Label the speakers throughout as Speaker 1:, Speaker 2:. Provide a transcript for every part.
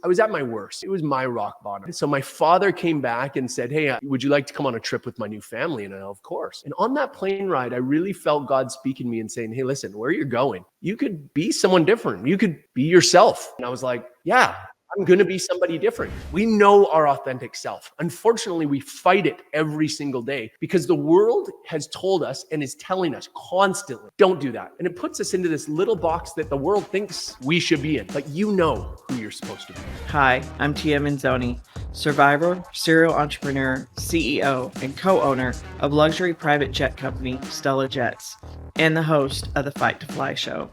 Speaker 1: I was at my worst. It was my rock bottom. So my father came back and said, hey, would you like to come on a trip with my new family? And I, of course. And on that plane ride, I really felt God speaking to me and saying, hey, listen, where you're going, you could be someone different. You could be yourself. And I was like, yeah, I'm going to be somebody different. We know our authentic self. Unfortunately, we fight it every single day because the world has told us and is telling us constantly, don't do that. And it puts us into this little box that the world thinks we should be in, but you know who you're supposed to be.
Speaker 2: Hi, I'm Tia Minzoni, survivor, serial entrepreneur, CEO, and co-owner of luxury private jet company, Stella Jets, and the host of the Fight to Fly show.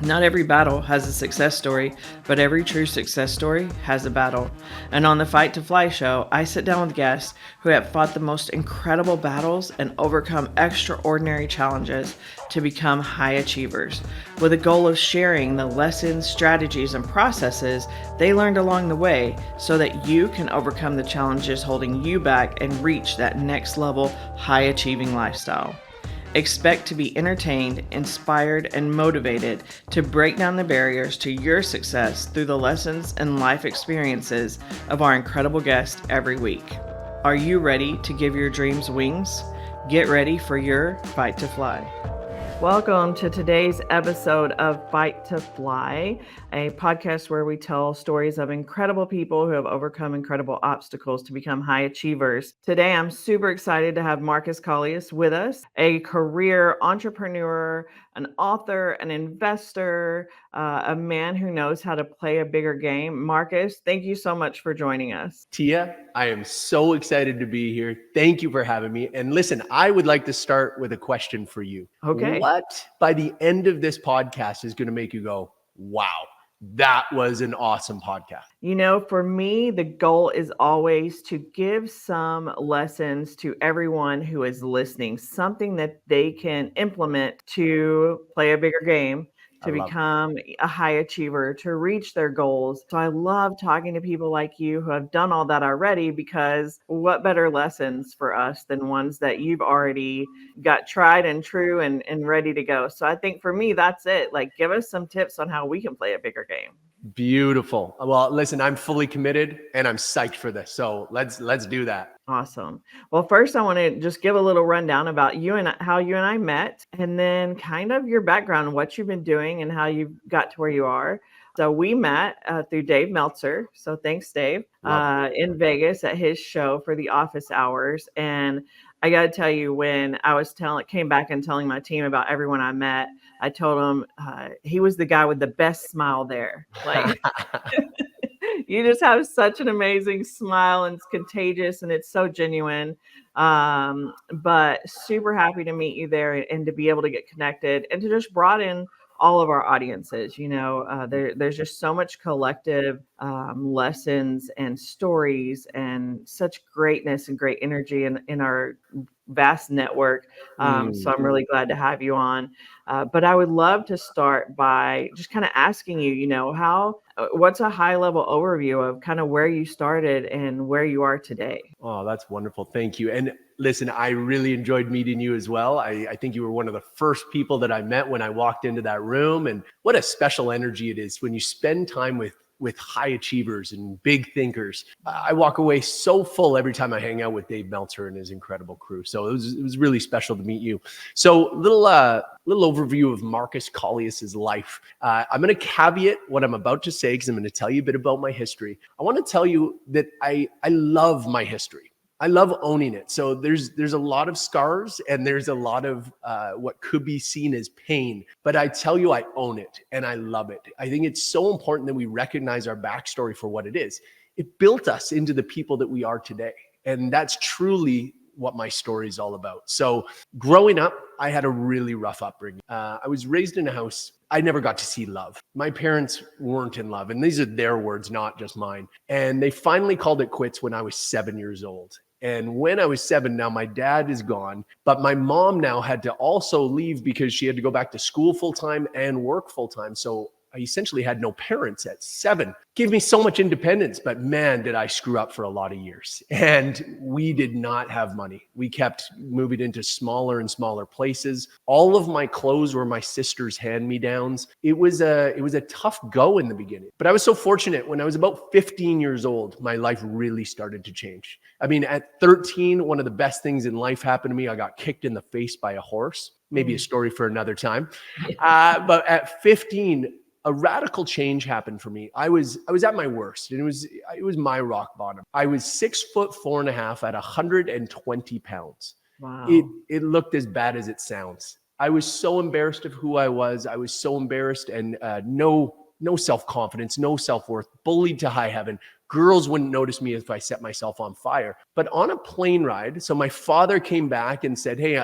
Speaker 2: Not every battle has a success story, but every true success story has a battle. And on the Fight to Fly show, I sit down with guests who have fought the most incredible battles and overcome extraordinary challenges to become high achievers, with a goal of sharing the lessons, strategies, and processes they learned along the way so that you can overcome the challenges holding you back and reach that next level high achieving lifestyle. Expect to be entertained, inspired, and motivated to break down the barriers to your success through the lessons and life experiences of our incredible guests every week. Are you ready to give your dreams wings? Get ready for your Fight to Fly. Welcome to today's episode of Fight to Fly, a podcast where we tell stories of incredible people who have overcome incredible obstacles to become high achievers. Today, I'm super excited to have Markus Kaulius with us, a career entrepreneur, an author, an investor, a man who knows how to play a bigger game. Markus, thank you so much for joining us.
Speaker 1: Tia, I am so excited to be here. Thank you for having me. And listen, I would like to start with a question for you.
Speaker 2: Okay.
Speaker 1: What by the end of this podcast is going to make you go, wow, that was an awesome podcast?
Speaker 2: You know, for me, the goal is always to give some lessons to everyone who is listening, something that they can implement to play a bigger game, to become a high achiever, to reach their goals. So I love talking to people like you who have done all that already, because what better lessons for us than ones that you've already got tried and true and ready to go. So I think for me, that's it. Like, give us some tips on how we can play a bigger game.
Speaker 1: Beautiful. Well, listen, I'm fully committed and I'm psyched for this. So let's do that.
Speaker 2: Awesome. Well, first I want to just give a little rundown about you and how you and I met, and then kind of your background, what you've been doing and how you got to where you are. So we met through Dave Meltzer. So thanks, Dave, in Vegas at his show for the office hours. And I got to tell you, when I was came back and telling my team about everyone I met, I told him he was the guy with the best smile there. Like, you just have such an amazing smile, and it's contagious and it's so genuine. But super happy to meet you there and to be able to get connected and to just broaden all of our audiences. You know, there's just so much collective lessons and stories and such greatness and great energy in our vast network. So I'm really glad to have you on. But I would love to start by just kind of asking you, you know, what's a high level overview of kind of where you started and where you are today?
Speaker 1: Oh, that's wonderful. Thank you. And listen, I really enjoyed meeting you as well. I think you were one of the first people that I met when I walked into that room, and what a special energy it is when you spend time with high achievers and big thinkers. I walk away so full every time I hang out with Dave Meltzer and his incredible crew. So it was really special to meet you. So little overview of Markus Kaulius's life. I'm going to caveat what I'm about to say because I'm going to tell you a bit about my history. I want to tell you that I love my history. I love owning it. So there's a lot of scars and there's a lot of what could be seen as pain, but I tell you, I own it and I love it. I think it's so important that we recognize our backstory for what it is. It built us into the people that we are today. And that's truly what my story is all about. So growing up, I had a really rough upbringing. I was raised in a house. I never got to see love. My parents weren't in love, and these are their words, not just mine. And they finally called it quits when I was 7 years old. And when I was 7, now my dad is gone, but my mom now had to also leave because she had to go back to school full time and work full time. So I essentially had no parents at 7. Gave me so much independence, but man, did I screw up for a lot of years. And we did not have money. We kept moving into smaller and smaller places. All of my clothes were my sister's hand-me-downs. It was a tough go in the beginning, but I was so fortunate. When I was about 15 years old, my life really started to change. I mean, at 13, one of the best things in life happened to me. I got kicked in the face by a horse. Maybe a story for another time. But at 15, a radical change happened for me. I was at my worst, and it was my rock bottom. I was 6'4.5" at 120 pounds.
Speaker 2: Wow.
Speaker 1: It looked as bad as it sounds. I was so embarrassed of who I was. I was so embarrassed, and no self-confidence, no self-worth, bullied to high heaven. Girls wouldn't notice me if I set myself on fire. But on a plane ride, so my father came back and said, "Hey,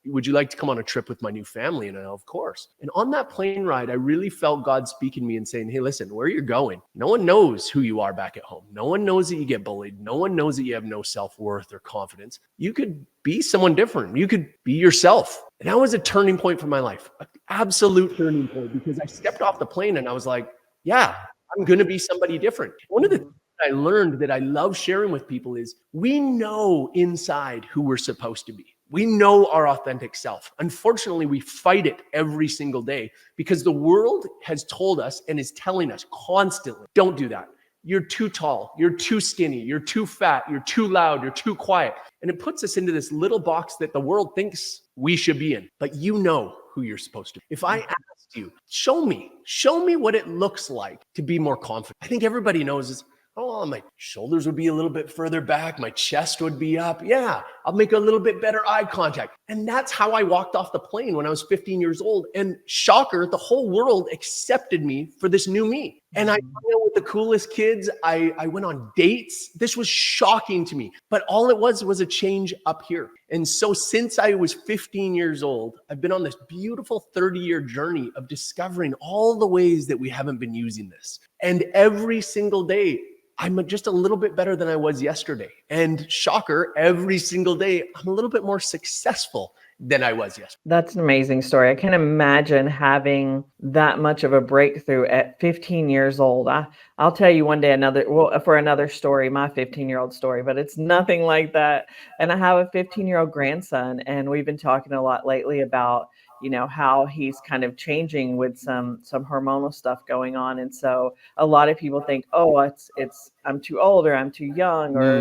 Speaker 1: would you like to come on a trip with my new family?" And I, of course. And on that plane ride, I really felt God speaking to me and saying, "Hey, listen, where you're going, no one knows who you are back at home. No one knows that you get bullied. No one knows that you have no self-worth or confidence. You could be someone different. You could be yourself." And that was a turning point for my life, an absolute turning point, because I stepped off the plane and I was like, yeah, I'm going to be somebody different. One of the things I learned that I love sharing with people is we know inside who we're supposed to be. We know our authentic self. Unfortunately, we fight it every single day because the world has told us and is telling us constantly, don't do that. You're too tall. You're too skinny. You're too fat. You're too loud. You're too quiet. And it puts us into this little box that the world thinks we should be in. But you know who you're supposed to be. If I asked you, show me what it looks like to be more confident. I think everybody knows this. Oh, my shoulders would be a little bit further back. My chest would be up. Yeah, I'll make a little bit better eye contact. And that's how I walked off the plane when I was 15 years old. And shocker, the whole world accepted me for this new me. And I hung out with the coolest kids. I went on dates. This was shocking to me. But all it was a change up here. And so since I was 15 years old, I've been on this beautiful 30-year journey of discovering all the ways that we haven't been using this. And every single day, I'm just a little bit better than I was yesterday. And shocker, every single day, I'm a little bit more successful than I was yesterday.
Speaker 2: That's an amazing story. I can't imagine having that much of a breakthrough at 15 years old. I'll tell you one day for another story, my 15-year-old story, but it's nothing like that. And I have a 15-year-old grandson, and we've been talking a lot lately about how he's kind of changing with some hormonal stuff going on. And so a lot of people think, oh, it's I'm too old, or I'm too young, or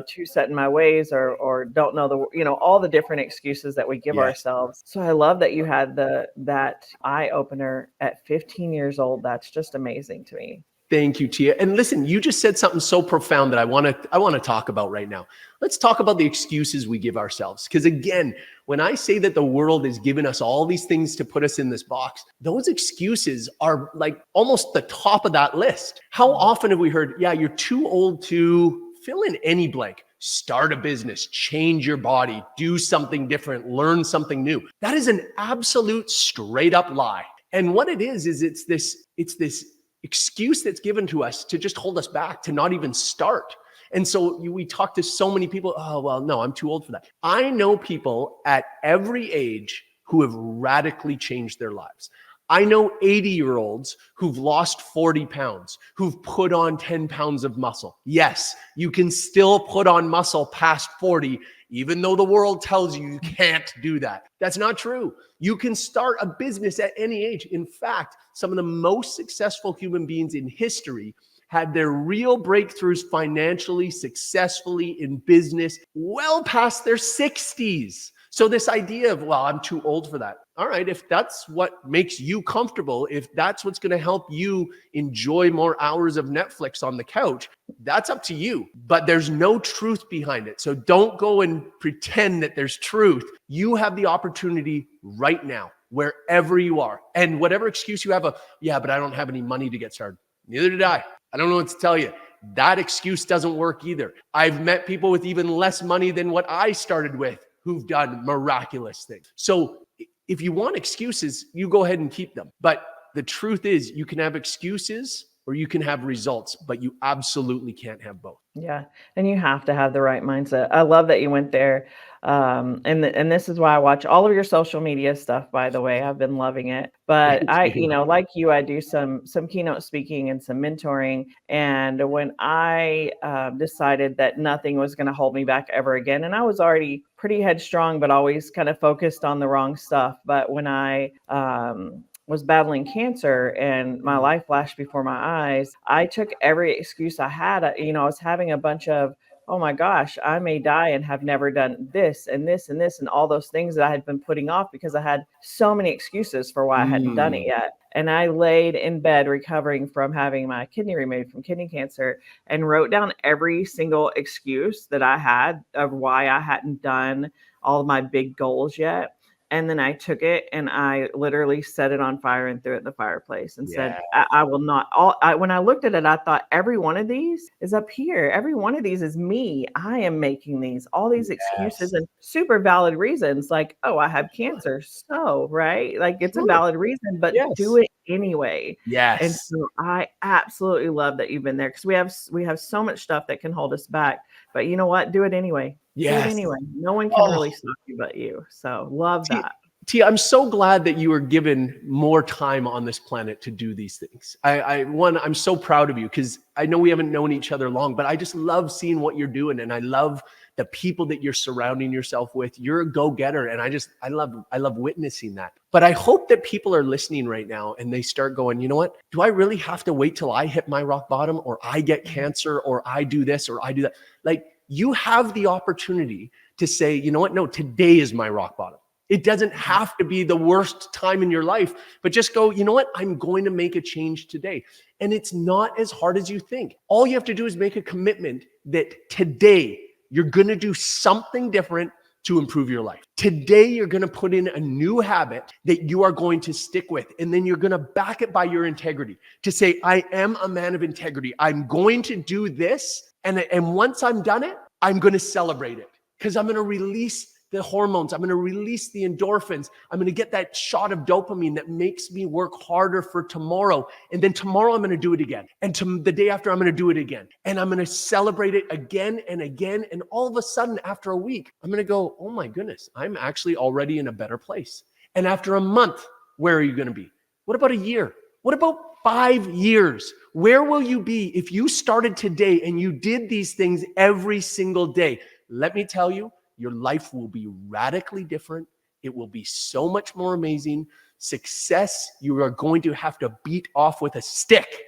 Speaker 2: too set in my ways, or don't know all the different excuses that we give ourselves. So I love that you had that eye opener at 15 years old. That's just amazing to me.
Speaker 1: Thank you, Tia. And listen, you just said something so profound that I want to talk about right now. Let's talk about the excuses we give ourselves. Because again, when I say that the world is giving us all these things to put us in this box, those excuses are like almost the top of that list. How often have we heard, yeah, you're too old to fill in any blank, start a business, change your body, do something different, learn something new. That is an absolute straight up lie. And what it is it's this excuse that's given to us to just hold us back, to not even start. And so we talk to so many people, oh, well, no, I'm too old for that. I know people at every age who have radically changed their lives. I know 80-year-olds who've lost 40 pounds, who've put on 10 pounds of muscle. Yes, you can still put on muscle past 40, even though the world tells you you can't do that. That's not true. You can start a business at any age. In fact, some of the most successful human beings in history had their real breakthroughs financially, successfully in business, well past their 60s. So this idea of, well, I'm too old for that. All right, if that's what makes you comfortable, if that's what's going to help you enjoy more hours of Netflix on the couch, that's up to you. But there's no truth behind it. So don't go and pretend that there's truth. You have the opportunity right now, wherever you are. And whatever excuse you have, but I don't have any money to get started. Neither did I. I don't know what to tell you. That excuse doesn't work either. I've met people with even less money than what I started with who've done miraculous things. So if you want excuses, you go ahead and keep them. But the truth is, you can have excuses or you can have results, but you absolutely can't have both.
Speaker 2: Yeah. And you have to have the right mindset. I love that you went there. And this is why I watch all of your social media stuff, by the way. I've been loving it. But
Speaker 1: Thank you.
Speaker 2: like you, I do some keynote speaking and some mentoring. And when I decided that nothing was going to hold me back ever again, and I was already pretty headstrong, but always kind of focused on the wrong stuff. But when I was battling cancer and my life flashed before my eyes, I took every excuse I had. I was having a bunch of, oh my gosh, I may die and have never done this and this and this and all those things that I had been putting off because I had so many excuses for why I hadn't done it yet. And I laid in bed recovering from having my kidney removed from kidney cancer and wrote down every single excuse that I had of why I hadn't done all of my big goals yet. And then I took it and I literally set it on fire and threw it in the fireplace and said, I will not. When I looked at it, I thought every one of these is up here. Every one of these is me. I am making these, all these excuses and super valid reasons like, oh, I have cancer. So, right. Like it's a valid reason, but do it anyway. And so I absolutely love that you've been there because we have so much stuff that can hold us back. But you know what? Do it anyway. Do it anyway. No one can really stop you but you. So love that.
Speaker 1: Tia, I'm so glad that you were given more time on this planet to do these things. I'm so proud of you because I know we haven't known each other long, but I just love seeing what you're doing. And I love the people that you're surrounding yourself with. You're a go-getter. And I love witnessing that. But I hope that people are listening right now and they start going, you know what? Do I really have to wait till I hit my rock bottom or I get cancer or I do this or I do that? Like, you have the opportunity to say, you know what? No, today is my rock bottom. It doesn't have to be the worst time in your life, but just go, you know what? I'm going to make a change today. And it's not as hard as you think. All you have to do is make a commitment that today you're going to do something different to improve your life. Today, you're going to put in a new habit that you are going to stick with. And then you're going to back it by your integrity to say, I am a man of integrity. I'm going to do this. And once I'm done it, I'm going to celebrate it because I'm going to release the hormones. I'm going to release the endorphins. I'm going to get that shot of dopamine that makes me work harder for tomorrow. And then tomorrow I'm going to do it again. And the day after I'm going to do it again. And I'm going to celebrate it again and again. And all of a sudden after a week, I'm going to go, oh my goodness, I'm actually already in a better place. And after a month, where are you going to be? What about a year? What about 5 years? Where will you be if you started today and you did these things every single day? Let me tell you, your life will be radically different. It will be so much more amazing. Success, you are going to have to beat off with a stick.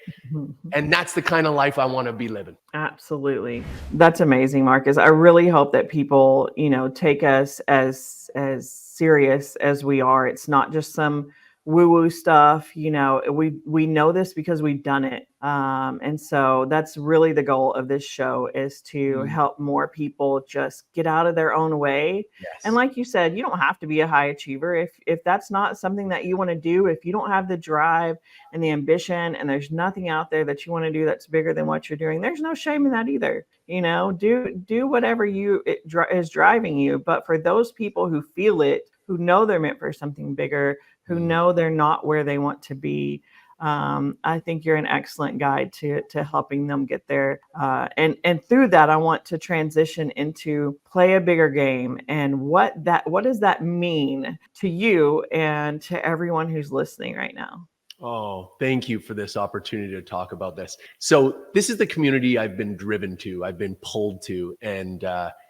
Speaker 1: And that's the kind of life I want to be living.
Speaker 2: Absolutely. That's amazing, Marcus. I really hope that people, take us as serious as we are. It's not just some woo-woo stuff. We know this because we've done it. And so that's really the goal of this show is to help more people just get out of their own way. And like you said, you don't have to be a high achiever. If that's not something that you want to do, if you don't have the drive and the ambition and there's nothing out there that you want to do that's bigger than what you're doing, there's no shame in that either. Do whatever is driving you. But for those people who feel it, who know they're meant for something bigger, who know they're not where they want to be, I think you're an excellent guide to helping them get there. And through that, I want to transition into play a bigger game. And what does that mean to you and to everyone who's listening right now?
Speaker 1: Oh, thank you for this opportunity to talk about this. So this is the community I've been driven to, I've been pulled to, and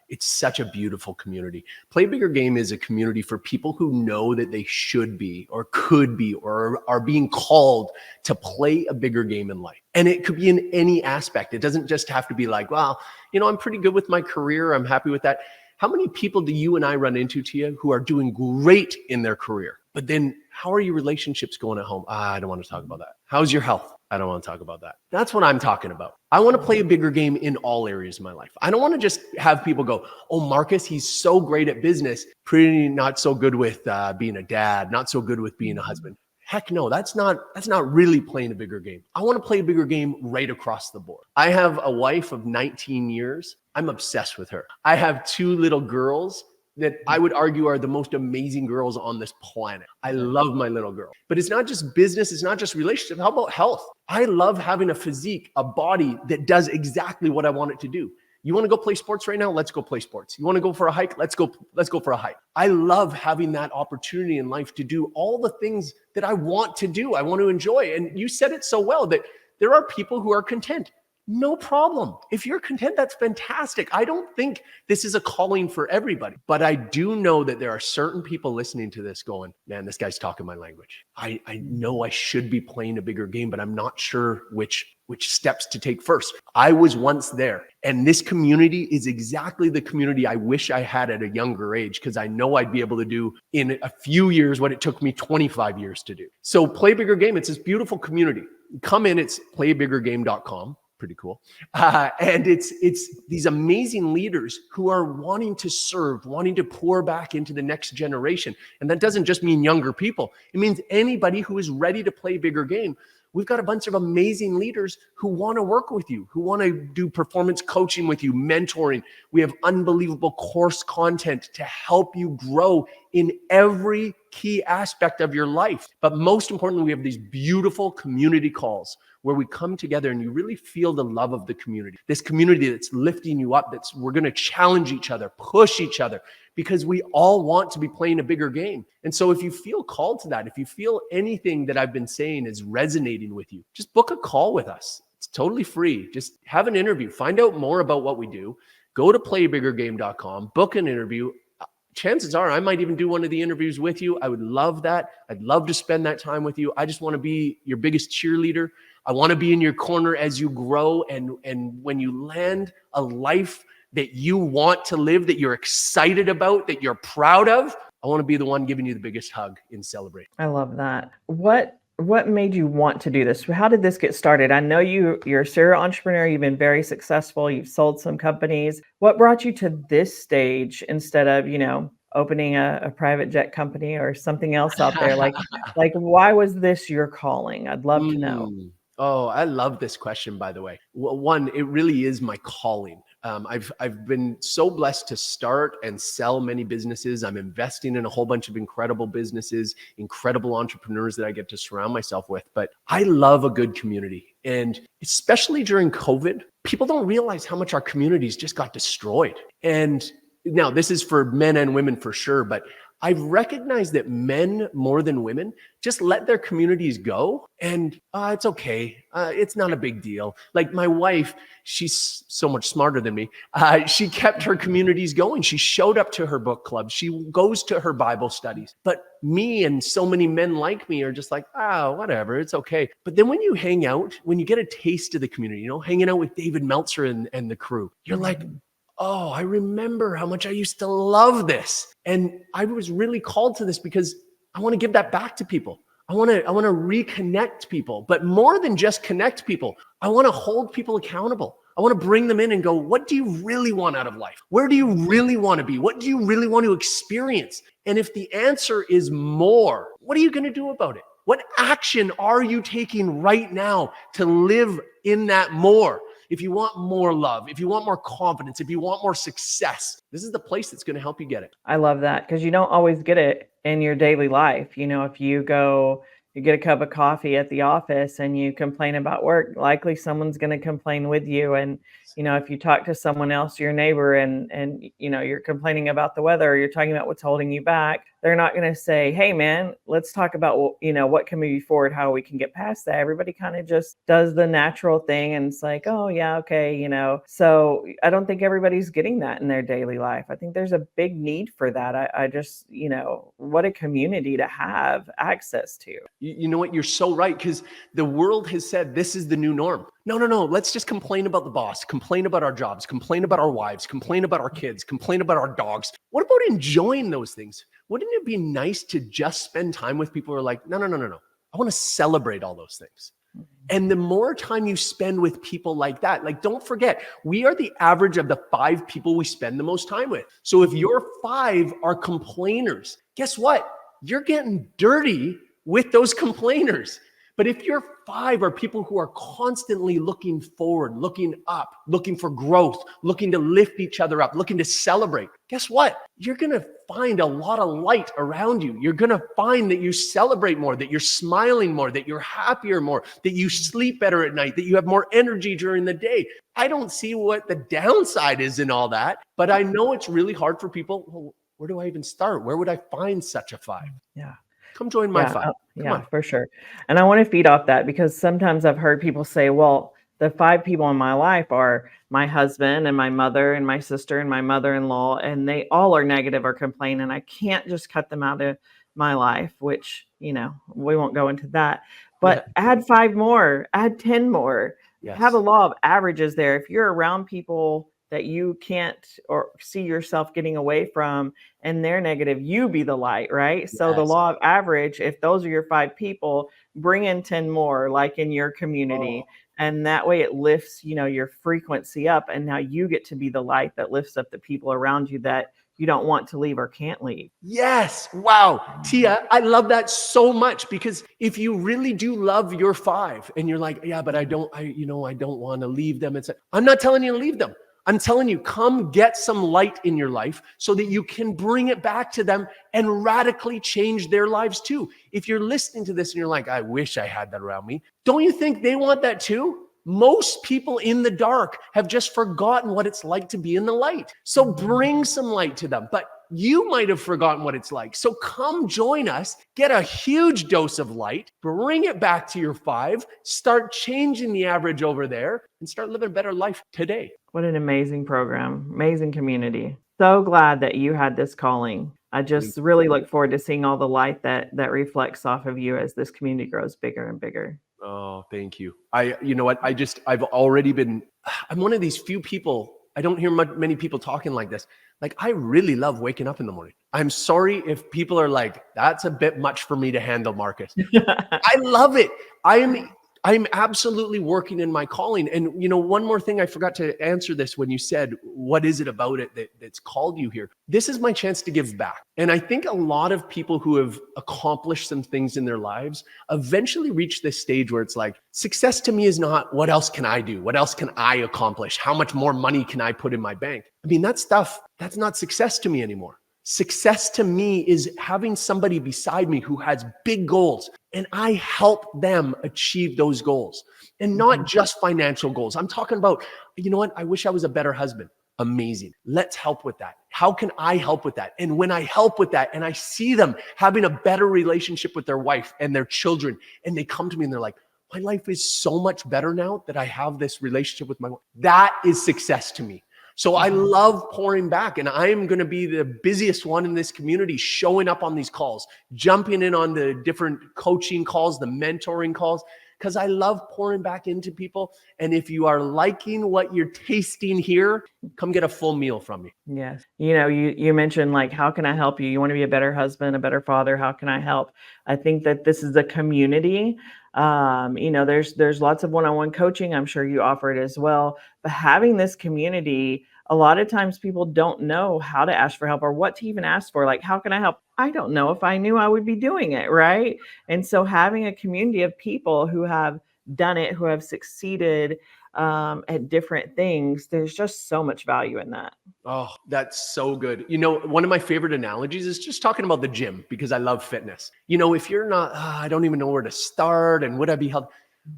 Speaker 1: it's such a beautiful community. Play Bigger Game is a community for people who know that they should be or could be or are being called to play a bigger game in life. And it could be in any aspect. It doesn't just have to be like, well, I'm pretty good with my career. I'm happy with that. How many people do you and I run into, Tia, who are doing great in their career? But then how are your relationships going at home? I don't want to talk about that. How's your health? I don't want to talk about that. That's what I'm talking about. I want to play a bigger game in all areas of my life. I don't want to just have people go, oh, Marcus, he's so great at business, pretty not so good with being a dad, not so good with being a husband. Heck no, that's not really playing a bigger game. I want to play a bigger game right across the board. I have a wife of 19 years. I'm obsessed with her. I have 2 little girls. that I would argue are the most amazing girls on this planet. I love my little girl. But it's not just business, it's not just relationship. How about health? I love having a physique, a body that does exactly what I want it to do. You want to go play sports right now? Let's go play sports. You want to go for a hike? Let's go for a hike. I love having that opportunity in life to do all the things that I want to do. I want to enjoy. And you said it so well that there are people who are content. No problem. If you're content, that's fantastic. I don't think this is a calling for everybody, but I do know that there are certain people listening to this going, man, this guy's talking my language. I know I should be playing a bigger game, but I'm not sure which steps to take first. I was once there, and this community is exactly the community I wish I had at a younger age, because I know I'd be able to do in a few years what it took me 25 years to do. So Play Bigger Game, it's this beautiful community. Come in, it's playbiggergame.com. Pretty cool. And it's these amazing leaders who are wanting to serve, wanting to pour back into the next generation. And that doesn't just mean younger people. It means anybody who is ready to play bigger game. We've got a bunch of amazing leaders who want to work with you, who want to do performance coaching with you, mentoring. We have unbelievable course content to help you grow in every key aspect of your life. But most importantly, we have these beautiful community calls where we come together and you really feel the love of the community. This community that's lifting you up, we're going to challenge each other, push each other, because we all want to be playing a bigger game. And so if you feel called to that, if you feel anything that I've been saying is resonating with you, just book a call with us. It's totally free. Just have an interview, find out more about what we do. Go to playbiggergame.com, book an interview. Chances are I might even do one of the interviews with you. I would love that. I'd love to spend that time with you. I just want to be your biggest cheerleader. I want to be in your corner as you grow. And when you land a life that you want to live, that you're excited about, that you're proud of, I want to be the one giving you the biggest hug in celebration.
Speaker 2: I love that. What made you want to do this? How did this get started? I know you're a serial entrepreneur. You've been very successful. You've sold some companies. What brought you to this stage instead of, opening a private jet company or something else out there? Like why was this your calling? I'd love to know.
Speaker 1: Oh, I love this question, by the way. Well, one, it really is my calling. I've been so blessed to start and sell many businesses. I'm investing in a whole bunch of incredible businesses, incredible entrepreneurs that I get to surround myself with. But I love a good community. And especially during COVID, people don't realize how much our communities just got destroyed. And now this is for men and women for sure, but I've recognized that men more than women just let their communities go, and it's okay. It's not a big deal. Like my wife, she's so much smarter than me. She kept her communities going. She showed up to her book club. She goes to her Bible studies. But me and so many men like me are just like, whatever, it's okay. But then when you hang out, when you get a taste of the community, hanging out with David Meltzer and the crew, you're like, oh, I remember how much I used to love this. And I was really called to this because I want to give that back to people. I want to reconnect people, but more than just connect people, I want to hold people accountable. I want to bring them in and go, what do you really want out of life? Where do you really want to be? What do you really want to experience? And if the answer is more, what are you going to do about it? What action are you taking right now to live in that more? If you want more love, if you want more confidence, if you want more success, this is the place that's going to help you get it.
Speaker 2: I love that, because you don't always get it in your daily life. If you get a cup of coffee at the office and you complain about work, likely someone's going to complain with you. And, if you talk to someone else, your neighbor, and you're complaining about the weather, or you're talking about what's holding you back, they're not going to say, hey man, let's talk about, what can move forward, how we can get past that. Everybody kind of just does the natural thing. And it's like, oh yeah, okay. So I don't think everybody's getting that in their daily life. I think there's a big need for that. I just, what a community to have access to.
Speaker 1: You know what? You're so right. Because the world has said this is the new norm. No. Let's just complain about the boss, complain about our jobs, complain about our wives, complain about our kids, complain about our dogs. What about enjoying those things? Wouldn't it be nice to just spend time with people who are like, no. I want to celebrate all those things. And the more time you spend with people like that, don't forget, we are the average of the 5 people we spend the most time with. So if your 5 are complainers, guess what? You're getting dirty with those complainers. But if your 5 are people who are constantly looking forward, looking up, looking for growth, looking to lift each other up, looking to celebrate, guess what? You're going to find a lot of light around you. You're going to find that you celebrate more, that you're smiling more, that you're happier more, that you sleep better at night, that you have more energy during the day. I don't see what the downside is in all that, but I know it's really hard for people. Well, where do I even start? Where would I find such a 5?
Speaker 2: Yeah.
Speaker 1: Come join my 5.
Speaker 2: Yeah, for sure. And I want to feed off that because sometimes I've heard people say, well, the 5 people in my life are my husband and my mother and my sister and my mother-in-law, and they all are negative or complaining. I can't just cut them out of my life, which, we won't go into that. But add 5 more, add 10 more.
Speaker 1: Yes.
Speaker 2: Have a law of averages there. If you're around people that you can't or see yourself getting away from and they're negative, you be the light, right? So the law of average, if those are your 5 people, bring in 10 more like in your community. And that way it lifts, your frequency up. And now you get to be the light that lifts up the people around you that you don't want to leave or can't leave.
Speaker 1: Yes. Wow. Tia, I love that so much because if you really do love your 5 and you're like, yeah, but I don't want to leave them. I'm not telling you to leave them. I'm telling you, come get some light in your life so that you can bring it back to them and radically change their lives too. If you're listening to this and you're like, I wish I had that around me. Don't you think they want that too? Most people in the dark have just forgotten what it's like to be in the light. So bring some light to them. But you might have forgotten what it's like. So come join us, get a huge dose of light, bring it back to your 5, start changing the average over there, and start living a better life today.
Speaker 2: What an amazing program, amazing community. So glad that you had this calling. I just really look forward to seeing all the light that reflects off of you as this community grows bigger and bigger.
Speaker 1: Oh, thank you. You know what? I'm one of these few people. I don't hear many people talking like this. Like, I really love waking up in the morning. I'm sorry if people are like, that's a bit much for me to handle, Markus. I love it. I'm absolutely working in my calling. And, one more thing I forgot to answer this when you said, what is it about it that's called you here? This is my chance to give back. And I think a lot of people who have accomplished some things in their lives eventually reach this stage where it's like, success to me is not what else can I do? What else can I accomplish? How much more money can I put in my bank? I mean, that stuff, that's not success to me anymore. Success to me is having somebody beside me who has big goals and I help them achieve those goals, and not just financial goals. I'm talking about, you know what? I wish I was a better husband. Amazing. Let's help with that. How can I help with that? And when I help with that and I see them having a better relationship with their wife and their children, and they come to me and they're like, my life is so much better now that I have this relationship with my wife. That is success to me. So I love pouring back, and I'm going to be the busiest one in this community, showing up on these calls, jumping in on the different coaching calls, the mentoring calls, because I love pouring back into people. And if you are liking what you're tasting here, come get a full meal from me.
Speaker 2: Yes. You mentioned, like, how can I help you? You want to be a better husband, a better father. How can I help? I think that this is a community. There's lots of one-on-one coaching. I'm sure you offer it as well. But having this community, a lot of times people don't know how to ask for help or what to even ask for. Like, how can I help? I don't know. If I knew, I would be doing it, right? And so having a community of people who have done it, who have succeeded at different things, there's just so much value in that.
Speaker 1: Oh, that's so good. One of my favorite analogies is just talking about the gym, because I love fitness. If you're not, I don't even know where to start and would I be held?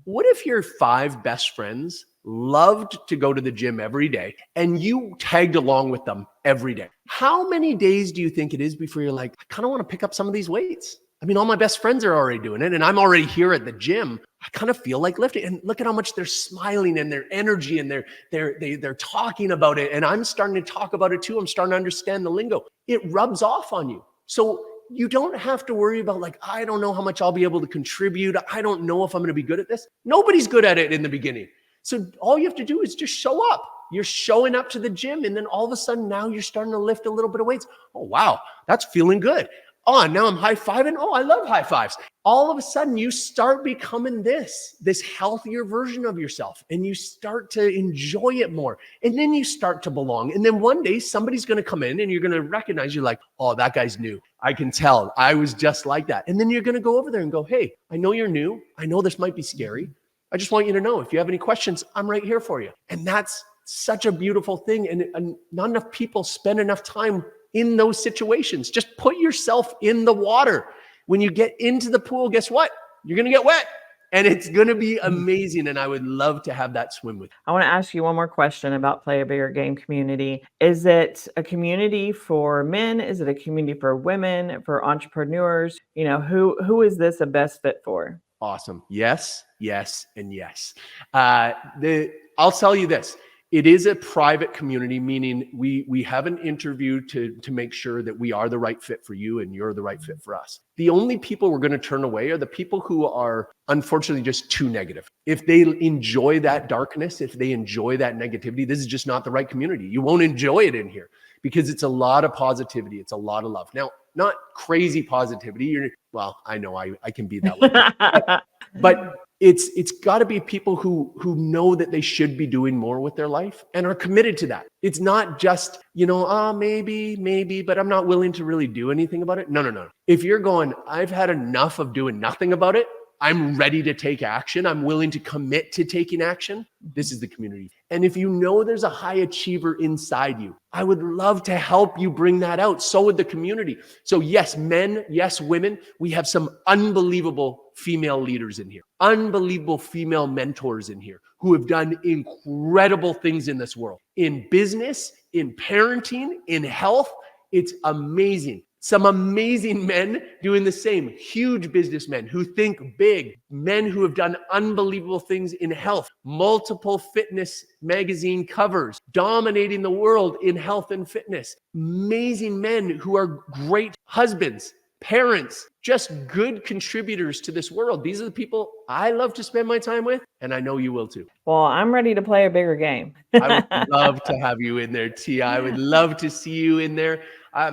Speaker 1: What if your 5 best friends loved to go to the gym every day and you tagged along with them every day? How many days do you think it is before you're like, I kind of want to pick up some of these weights? I mean, all my best friends are already doing it and I'm already here at the gym. I kind of feel like lifting, and look at how much they're smiling and their energy and they're talking about it. And I'm starting to talk about it too. I'm starting to understand the lingo. It rubs off on you. So you don't have to worry about, like, I don't know how much I'll be able to contribute. I don't know if I'm going to be good at this. Nobody's good at it in the beginning. So all you have to do is just show up. You're showing up to the gym, and then all of a sudden now you're starting to lift a little bit of weights. Oh, wow, that's feeling good. Oh, now I'm high-fiving. Oh, I love high fives. All of a sudden you start becoming this healthier version of yourself, and you start to enjoy it more. And then you start to belong. And then one day somebody's going to come in and you're going to recognize, you're like, oh, that guy's new. I can tell I was just like that. And then you're going to go over there and go, hey, I know you're new. I know this might be scary. I just want you to know, if you have any questions, I'm right here for you. And that's such a beautiful thing. And not enough people spend enough time in those situations. Just put yourself in the water. When you get into the pool, guess what? You're going to get wet, and it's going to be amazing. And I would love to have that swim with you.
Speaker 2: I want to ask you one more question about Play a Bigger Game community. Is it a community for men? Is it a community for women, for entrepreneurs? You know, who is this a best fit for?
Speaker 1: Awesome. Yes, yes, and yes. I'll tell you this. It is a private community, meaning we have an interview to make sure that we are the right fit for you and you're the right fit for us. The only people we're going to turn away are the people who are unfortunately just too negative. If they enjoy that darkness, if they enjoy that negativity, this is just not the right community. You won't enjoy it in here because it's a lot of positivity. It's a lot of love. Now, not crazy positivity. Well, I know I can be that way. But it's got to be people who know that they should be doing more with their life and are committed to that. It's not just, maybe, but I'm not willing to really do anything about it. No. If you're going, I've had enough of doing nothing about it, I'm ready to take action, I'm willing to commit to taking action, this is the community. And if you know there's a high achiever inside you, I would love to help you bring that out. So would the community. So yes, men, yes, women, we have some unbelievable female leaders in here, unbelievable female mentors in here who have done incredible things in this world, in business, in parenting, in health. It's amazing. Some amazing men doing the same, huge businessmen who think big, men who have done unbelievable things in health, multiple fitness magazine covers, dominating the world in health and fitness, amazing men who are great husbands, parents, just good contributors to this world. These are the people I love to spend my time with, and I know you will too.
Speaker 2: Well, I'm ready to play a bigger game.
Speaker 1: I would love to have you in there, Tia. I would love to see you in there.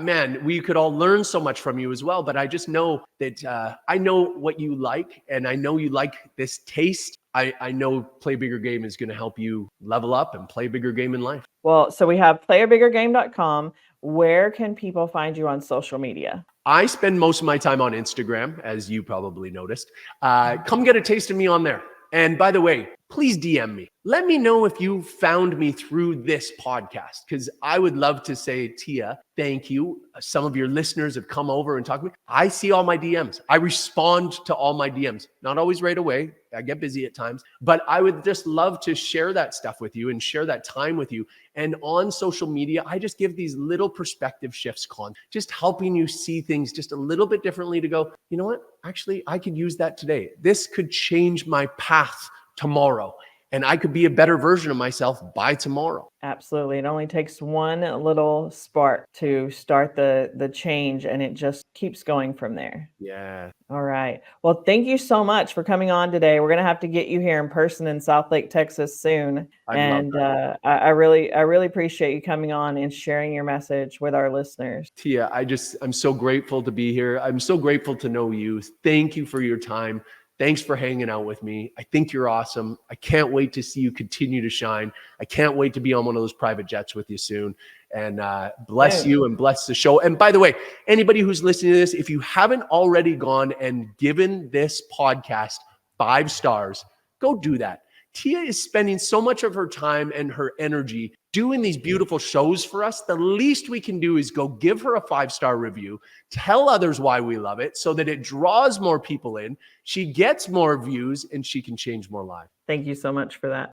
Speaker 1: Man, we could all learn so much from you as well, but I just know that I know what you like, and I know you like this taste. I know Play Bigger Game is going to help you level up and play a bigger game in life.
Speaker 2: Well, so we have playabiggergame.com. Where can people find you on social media?
Speaker 1: I spend most of my time on Instagram, as you probably noticed. Come get a taste of me on there. And by the way, please DM me. Let me know if you found me through this podcast, because I would love to say, Tia, thank you. Some of your listeners have come over and talked to me. I see all my DMs. I respond to all my DMs. Not always right away. I get busy at times, but I would just love to share that stuff with you and share that time with you. And on social media, I just give these little perspective shifts, just helping you see things just a little bit differently to go, you know what? Actually, I could use that today. This could change my path tomorrow, and I could be a better version of myself by tomorrow.
Speaker 2: Absolutely. It only takes one little spark to start the change, and it just keeps going from there.
Speaker 1: Yeah.
Speaker 2: All right. Well, thank you so much for coming on today. We're going to have to get you here in person in South Lake, Texas soon. I really appreciate you coming on and sharing your message with our listeners.
Speaker 1: Tia, I'm so grateful to be here. I'm so grateful to know you. Thank you for your time. Thanks for hanging out with me. I think you're awesome. I can't wait to see you continue to shine. I can't wait to be on one of those private jets with you soon. And bless you and bless the show. And by the way, anybody who's listening to this, if you haven't already gone and given this podcast 5 stars, go do that. Tia is spending so much of her time and her energy doing these beautiful shows for us. The least we can do is go give her a 5-star review, tell others why we love it so that it draws more people in. She gets more views and she can change more lives.
Speaker 2: Thank you so much for that.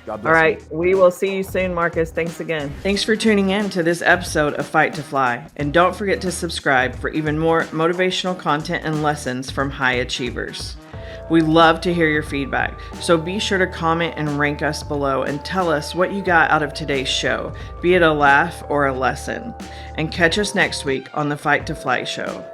Speaker 1: God bless
Speaker 2: All right.
Speaker 1: you.
Speaker 2: We will see you soon, Marcus. Thanks again. Thanks for tuning in to this episode of Fight to Fly. And don't forget to subscribe for even more motivational content and lessons from high achievers. We love to hear your feedback, so be sure to comment and rank us below and tell us what you got out of today's show, be it a laugh or a lesson. And catch us next week on the Fight to Fly show.